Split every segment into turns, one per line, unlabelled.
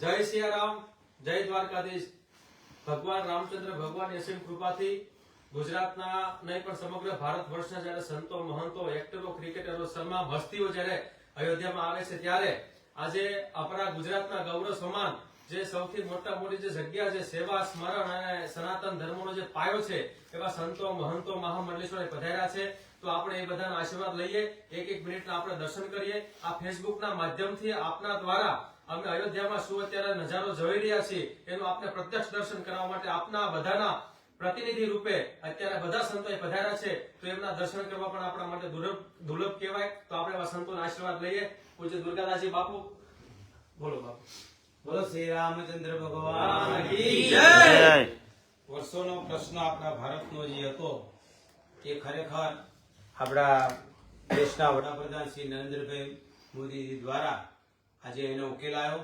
જય સિયારામ, જય દ્વારકાધીશ। ભગવાન રામચંદ્ર ભગવાનની અસીમ કૃપાથી ગુજરાતના નહીં પણ સમગ્ર ભારત વર્ષના જ્યારે સંતો, મહંતો, એક્ટરો, ક્રિકેટરો, તમામ હસ્તીઓ જ્યારે અયોધ્યામાં આવે છે ત્યારે આજે આપણા ગુજરાતના ગૌરવ સમાન જે સૌથી મોટી જે જગ્યા છે, સેવા, સ્મરણ અને સનાતન ધર્મનો જે પાયો છે, એવા સંતો, મહંતો, મહામંડલેશ્વર પધાર્યા છે। તો આપણે એ બધાના આશીર્વાદ લઈએ, એક મિનિટના આપણે દર્શન કરીએ। આ ફેસબુકના માધ્યમથી આપના દ્વારા અમે અયોધ્યામાં શું અત્યારે નજારો જોઈ રહ્યા છીએ એનું આપણે પ્રત્યક્ષ દર્શન કરવા માટે આપના બધાના પ્રતિનિધિ રૂપે અત્યારે બધા સંતોએ પધાર્યા છે, તો એમના દર્શન કરવા પણ આપણા માટે દુર્લભ કહેવાય। તો આપણે એવા સંતોના આશીર્વાદ લઈએ। પૂજ્ય દુર્ગાદાસજી બાપુ, બોલો બાપુ।
બોલો શ્રી રામચંદ્ર ભગવાન
કી જય।
વર્ષોનો પ્રશ્ન આપણા ભારતનો જે હતો એ ખરેખર આપણા દેશના વડાપ્રધાન શ્રી નરેન્દ્રભાઈ મોદી દ્વારા આજે એનો ઉકેલ આવ્યો।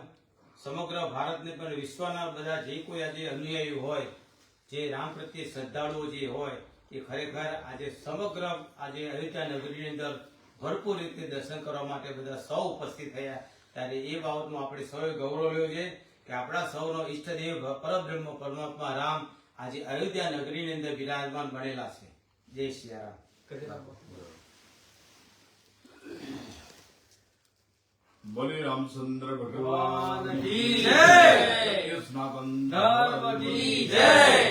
સમગ્ર ભારતને પણ વિશ્વના બધા જે કોઈ આજે અનુયાયી હોય, જે રામ પ્રત્યે શ્રદ્ધાળુઓ જે હોય, એ ખરેખર આજે સમગ્ર આજે અયોધ્યા નગરીની અંદર ભરપૂર રીતે દર્શન કરવા માટે બધા સૌ ઉપસ્થિત થયા। ત્યારે એ બાબતનો આપણે સૌએ ગૌરવ લેવો છે કે આપણા સૌનો ઈષ્ટદેવ પરબ્રહ્મ પરમાત્મા રામ આજે અયોધ્યા નગરીની અંદર બિરાજમાન બનેલા છે। જય સિયારામ।
बोले रामचंद्र भगवान
की जय।
सनातन
धर्म की जय।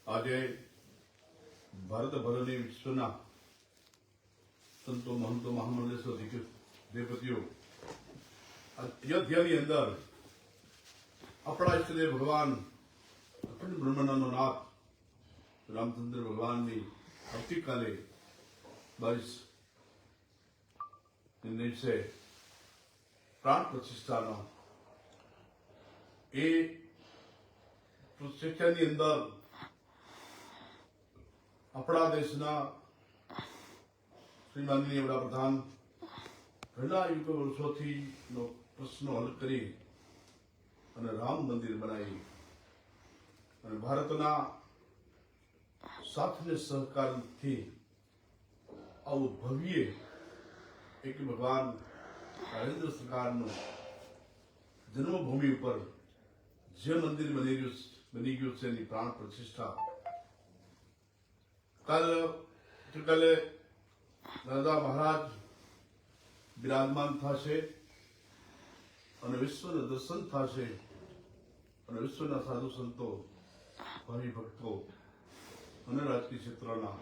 આજે ભારત ભરની વિશ્વના સંતો, મહંતો, મહામંડલેશ્વર દેવપતિઓ અયોધ્યાની અંદર આપણા ઈષ્ટદેવ ભગવાન અખંડ બ્રહ્માંડનો નાથ રામચંદ્ર ભગવાનની આવતીકાલે 22 દિવસે પ્રાણ પ્રતિષ્ઠાનો એ પ્રતિષ્ઠાની અંદર આપણા દેશના શ્રી માનનીય વડાપ્રધાન ઘણા યુગ વર્ષોથી પ્રશ્નો હલ કરી અને રામ મંદિર બનાવી અને ભારતના સાથ અને સહકારથી આવું ભવ્ય એક ભગવાન નરેન્દ્ર સરકારનું જન્મભૂમિ ઉપર જે મંદિર બની ગયું છે એની પ્રાણ પ્રતિષ્ઠા કાલે દાદા મહારાજ બિરાજમાન થશે અને વિશ્વનું દર્શન થશે અને વિશ્વના સાધુ સંતો, ભાવિ ભક્તો અને રાજકીય ક્ષેત્રના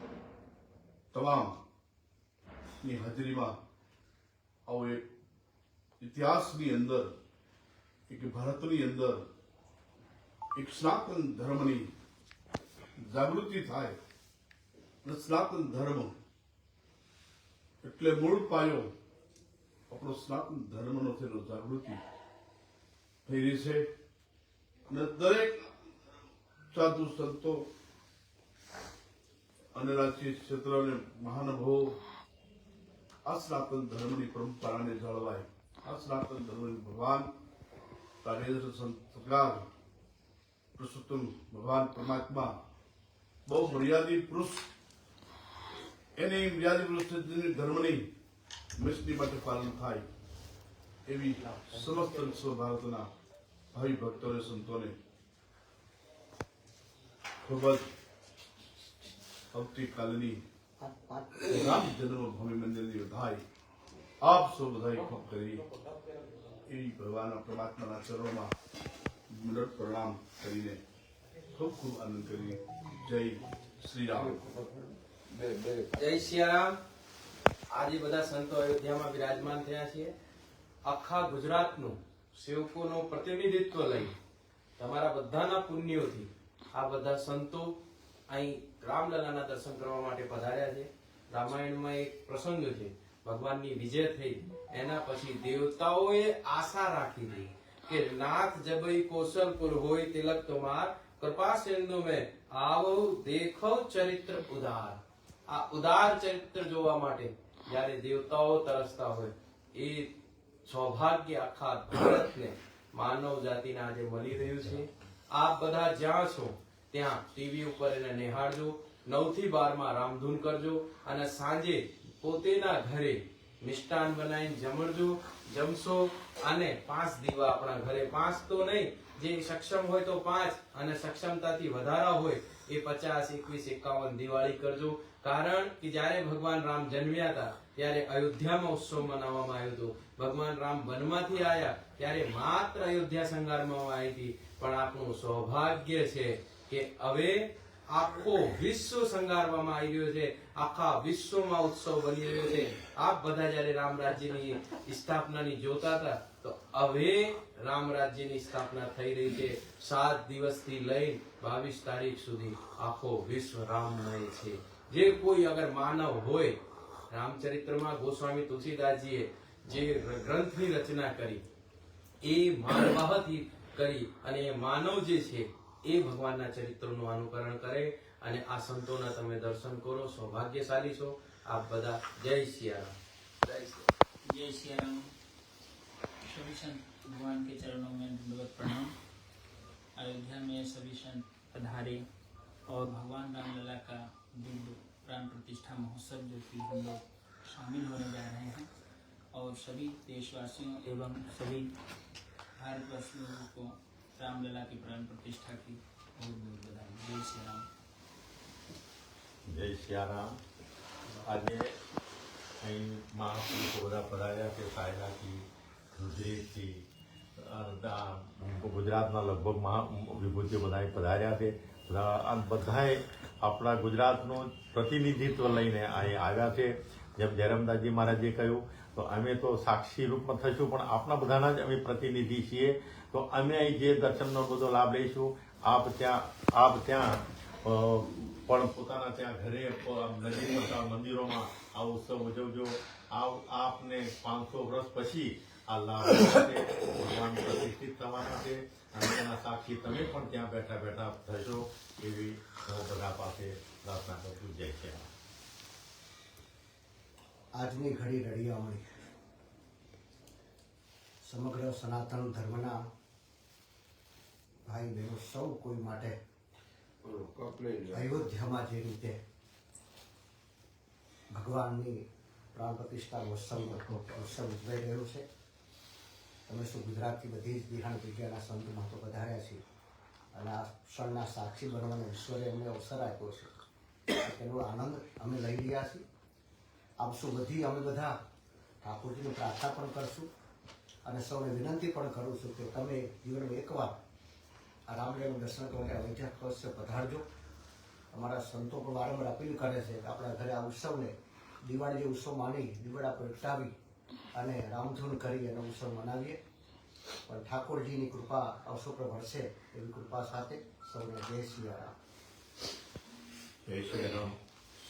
તમામ ની હાજરીમાં આવો એક ઇતિહાસની અંદર, એક ભારતની અંદર એક સનાતન ધર્મની જાગૃતિ થાય। અને સનાતન ધર્મ એટલે મૂળ પાયો આપણો સનાતન ધર્મનો થયેલો જાગૃતિ થઈ રહી છે અને દરેક સાધુ સંતો અને રાજકીય ક્ષેત્રને મહાનુભાવો આ સનાતન ધર્મની પરંપરાને જળવાય, આ સનાતન ધર્મની ભગવાન રાઘવેન્દ્ર સરકાર પુરુષોત્તમ ભગવાન પરમાત્મા બહુ મર્યાદિત પુરુષ, એની મર્યાદિત પુરુષ ધર્મની મિશની માટે પાલન થાય એવી સમસ્ત વિશ્વ ભારતના ભાવિ ભક્તોને, સંતોને ખૂબ જ આવતીકાલની રામ જન્મભૂમિ મંદિરની વધાઈ આપ સૌ બધાઈ ખૂબ કરી એવી ભગવાન પરમાત્માના ચરણોમાં મિનટ પ્રણામ કરીને ખૂબ ખૂબ આનંદ કરી। જય શ્રી રામ।
જય સિયારામ। આજે બધા સંતો અયોધ્યામાં બિરાજમાન થયા છે। આખા ગુજરાતનું સેવકોનું પ્રતિનિધિત્વ લઈ તમારા બધાના પુણ્યોથી આ બધા સંતો અહીં રામલલાના દર્શન કરવા માટે પધાર્યા છે। રામાયણમાં એક પ્રસંગ છે, ભગવાનની વિજય થઈ એના પછી દેવતાઓએ આશા રાખી હતી કે નાથ જબઈ કૌશલપુર હોય તિલક તમાર કૃપા સિંધુ મેં આવો દેખો ચરિત્ર ઉદાર। આ ઉદાર ચરિત્ર જોવા માટે જ્યારે દેવતાઓ તરસતા હોય એ સૌભાગ્ય આખા ભારતને માનવ જાતિને આજે મળી રહ્યું છે। આપ બધા જ્યાં છો ત્યાં ટીવી ઉપર એને નિહાળજો, 9 થી 12 માં રામધૂન કરજો અને સાંજે પોતેના ઘરે
મિષ્ટાન બનાવીને જમણજો, જમશો અને 5 દીવા આપણા ઘરે, 5 તો નહીં, જે સક્ષમ હોય તો 5 અને સક્ષમતાથી વધારા હોય એ 50, 21, 51 દિવાળી કરજો. કારણ કે જ્યારે ભગવાન રામ જન્મ્યા હતા ત્યારે અયોધ્યામાં ઉત્સવ મનાવવામાં આવ્યો હતો. ભગવાન રામ વનમાંથી આવ્યા ત્યારે માત્ર અયોધ્યા શણગારવામાં આવી હતી. પણ આપણું સૌભાગ્ય છે કે હવે આખો વિશ્વ શણગારવામાં આવી રહ્યો છે, આખા વિશ્વમાં ઉત્સવ બની રહ્યો છે. આપ બધા જયારે રામ રાજ્યની સ્થાપનાની જોતા હતા તો હવે રામ રાજ્યની સ્થાપના થઈ રહી છે. 7 દિવસથી લઈ 22 તારીખ સુધી આખો વિશ્વ રામમય છે. જે કોઈ અગર માનવ હોય, રામચરિત્રમાં ગોસ્વામી તુલસીદાસજીએ જે ગ્રંથની રચના કરી એ માનવાહથી કરી અને એ માનવ જે છે એ ભગવાનના ચરિત્રનું અનુકરણ કરે અને આ સંતોના તમે દર્શન કરો. સૌભાગ્યશાળી છો આપ બધા. જય સિયારામ.
जय श्री राम। सभी संत भगवान के चरणों में दंडवत प्रणाम। अयोध्या में सभी संत पधारे और भगवान रामलला का दिव्य प्राण प्रतिष्ठा महोत्सव जो कि हम लोग शामिल होने जा रहे हैं और सभी देशवासियों एवं सभी भारतवर्ष लोगों को रामलला की प्राण प्रतिष्ठा की बहुत बहुत बधाई। जय श्री राम।
જય સિયારામ. આજે અહીં મહાપુરુષો બધા પધાર્યા છે. સાયલાથી, રુદ્રેશથી, ગુજરાતના લગભગ વિભૂતિઓ બધા પધાર્યા છે. બધાએ આપણા ગુજરાતનું પ્રતિનિધિત્વ લઈને અહીં આવ્યા છે. જેમ જયરામદાસજી મહારાજે કહ્યું તો અમે તો સાક્ષી રૂપમાં થઈશું પણ આપણા બધાના જ અમે પ્રતિનિધિ છીએ. તો અમે અહીં જે દર્શનનો બધો લાભ લઈશું. આપ ત્યાં પણ પોતાના ત્યાં ઘરે નજીકના મંદિરોમાં આ ઉત્સવ ઉજવજો. આપને 500 વર્ષ પછી આ લાભ ભગવાન પ્રતિષ્ઠિત થવાના છે અને એના સાક્ષી તમે પણ ત્યાં બેઠા બેઠા થશો એવી બધા પાસે પ્રાર્થના કરું. જય શ્રી રામ.
આજની ઘડી રડિયામણી સમગ્ર સનાતન ધર્મના ભાઈ બહેનો સૌ કોઈ માટે અયોધ્યામાં જે રીતે ભગવાનની પ્રાણ પ્રતિષ્ઠા ઉત્સવ ઉજવાઈ રહ્યો છે. તમે શું ગુજરાતથી બધી જ વિહાણ જગ્યાના સંત મહત્વ પધાર્યા છે અને આ ક્ષણના સાક્ષી બનવાનો ઈશ્વરે અમને અવસર આપ્યો છે. તેનો આનંદ અમે લઈ રહ્યા છીએ. આપ શું બધી અમે બધા ઠાકોરજીની પ્રાર્થના પણ કરશું અને સૌને વિનંતી પણ કરું છું કે તમે જીવનમાં એકવાર આ રામલીલાનું દર્શન કરવા માટે અયોધ્યા અવશ્ય પધારજો. અમારા સંતો પણ વારંવાર અપીલ કરે છે કે આપણા ઘરે આ ઉત્સવને દિવાળી જે ઉત્સવ માની દિવાળા પ્રગટાવી અને રામધૂન કરી અને ઉત્સવ મનાવીએ. પણ ઠાકોરજીની કૃપા અવસર પર વરસે એવી કૃપા સાથે સૌને જય સિયારામ.
જય શ્રી રામ.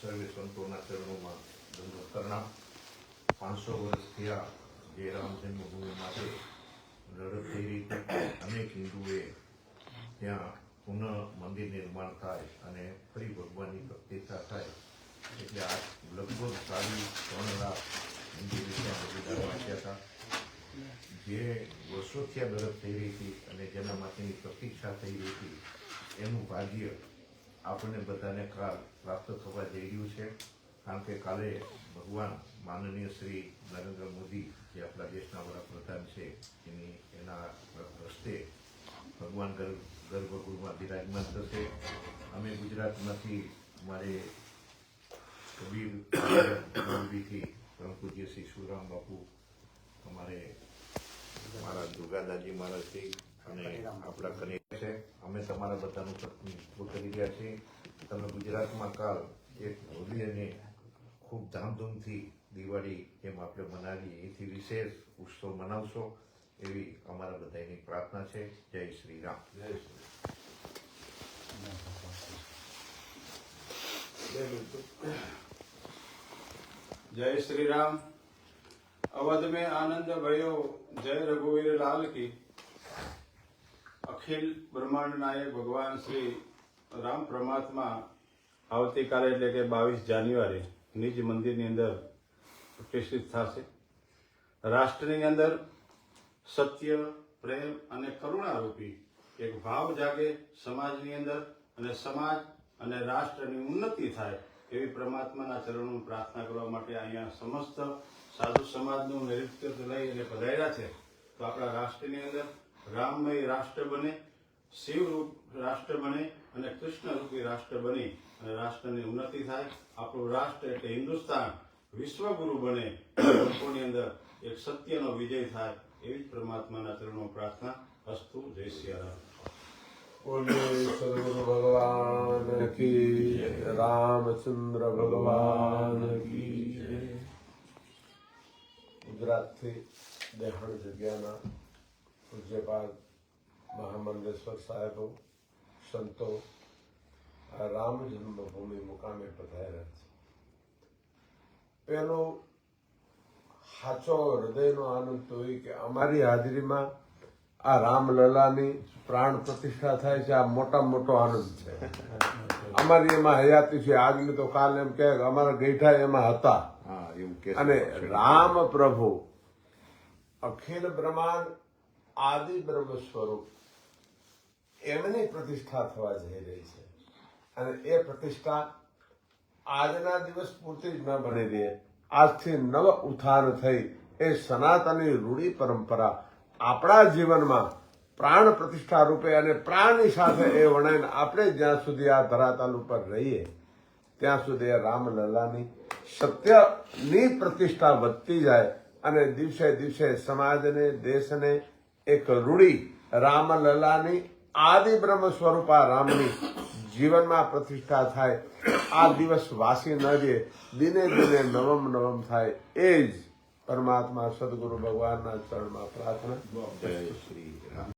સર્વે સંતોના ચરણોમાં દંડવત પ્રણામ. 500 વર્ષ થયા જે રામ જન્મભૂમિ માટે લડત થઈ રહી હતી. અનેક હિન્દુએ ત્યાં પુનઃ મંદિર નિર્માણ થાય અને ફરી ભગવાનની પ્રતિષ્ઠા થાય એટલે આ લગભગ 3.5 લાખ મંદિરે ત્યાં બલિદાન વાંચ્યા હતા. જે વર્ષોથી આ લડત થઈ રહી હતી અને જેના માટેની પ્રતીક્ષા થઈ રહી હતી એનું ભાગ્ય આપણને બધાને કાલ પ્રાપ્ત થવા જઈ રહ્યું છે. કારણ કે કાલે ભગવાન માનનીય શ્રી નરેન્દ્ર મોદી જે આપણા દેશના વડાપ્રધાન છે એના હસ્તે ભગવાન ગર્ભગૃહમાં બિરાજમાન થશે. અમે ગુજરાતમાંથી અમારે કબીર મોરબીથી પરમ પૂજ્ય શ્રી સુરામ બાપુ, અમારે મારા દુર્ગાદાજી મહારાજથી અને આપણા કને છે. અમે તમારા બધાનું પ્રતિનિધિત્વ કરી રહ્યા છીએ. તમે ગુજરાતમાં કાલ એક હોલી અને ખૂબ ધામધૂમથી દિવાળી જેમ આપણે મનાવીએ એથી વિશેષ ઉત્સવ મનાવશો એવી અમારા બધાની પ્રાર્થના છે. જય શ્રી રામ.
जय श्री राम। अवध में आनंद भयो, जय रघुवीर लाल की। अखिल ब्रह्मांड नायक भगवान श्री राम परमात्मा આવતીકાલે એટલે કે 22 જાન્યુઆરી નિજ મંદિરની અંદર પ્રતિષ્ઠિત થશે. રાષ્ટ્રની અંદર સત્ય, પ્રેમ અને કરુણા રૂપી એક ભાવ જાગે સમાજની અંદર અને સમાજ અને રાષ્ટ્રની ઉન્નતિ થાય એવી પરમાત્માના ચરણોમાં પ્રાર્થના કરવા માટે અહીંયા સમસ્ત સાધુ સમાજનું નેતૃત્વ લઈ અને પધાર્યા છે, તો આપણા રાષ્ટ્રની અંદર રામમય રાષ્ટ્ર બને, શિવરૂપ રાષ્ટ્ર બને અને કૃષ્ણ રૂપી રાષ્ટ્ર બની અને રાષ્ટ્રની ઉન્નતિ થાય. આપણું રાષ્ટ્ર એટલે હિન્દુસ્તાન વિશ્વગુરુ બને, લોકોની અંદર એક સત્યનો વિજય થાય, એવી જ પરમાત્માના ચરણોમાં પ્રાર્થના. અસ્તુ. જય સિયારામ.
बोलिए सदगुरु भगवान की, रामचंद्र भगवान की जय. ગુજરાતથી દેહાણ જગ્યાના પૂજ્યપાદ મહામંડલેશ્વર સાહેબો, સંતો આ રામ જન્મભૂમિ મુકામે પધાર્યા છે. પેલો સાચો હૃદયનો આનંદ તો એ કે અમારી હાજરીમાં આ રામલલાની પ્રાણ પ્રતિષ્ઠા થાય છે. આ મોટા મોટો આનંદ છે. અમારી એમાં હયાતી છે. આજની તો કાલ એમ કે અમારા ગઈઠા એમાં હતા. અને રામ પ્રભુ અખિલ બ્રહ્માંડ આદિ બ્રહ્મ સ્વરૂપ એમની પ્રતિષ્ઠા થવા જઈ રહી છે. અને એ પ્રતિષ્ઠા આજના દિવસ પૂરતી જ ન બની રહે. આજથી નવ ઉત્થાન થઈ એ સનાતની રૂઢી પરંપરા આપણા જીવનમાં પ્રાણ પ્રતિષ્ઠા રૂપે અને પ્રાણની સાથે એ વણાઈને આપણે જ્યાં સુધી આ ધરાતલ ઉપર રહીએ ત્યાં સુધી રામલલાની સત્યની પ્રતિષ્ઠા વધતી જાય અને દિવસે દિવસે સમાજને, દેશને એક રૂઢી રામલલાની આદિ બ્રહ્મ સ્વરૂપા રામની જીવનમાં પ્રતિષ્ઠા થાય. આ દિવસ વાસી ન રહે, દિને દિને નવમ નવમ થાય. એ જ પરમાત્મા સદગુરુ ભગવાનના ચરણમાં પ્રાર્થના.
જય શ્રી રામ.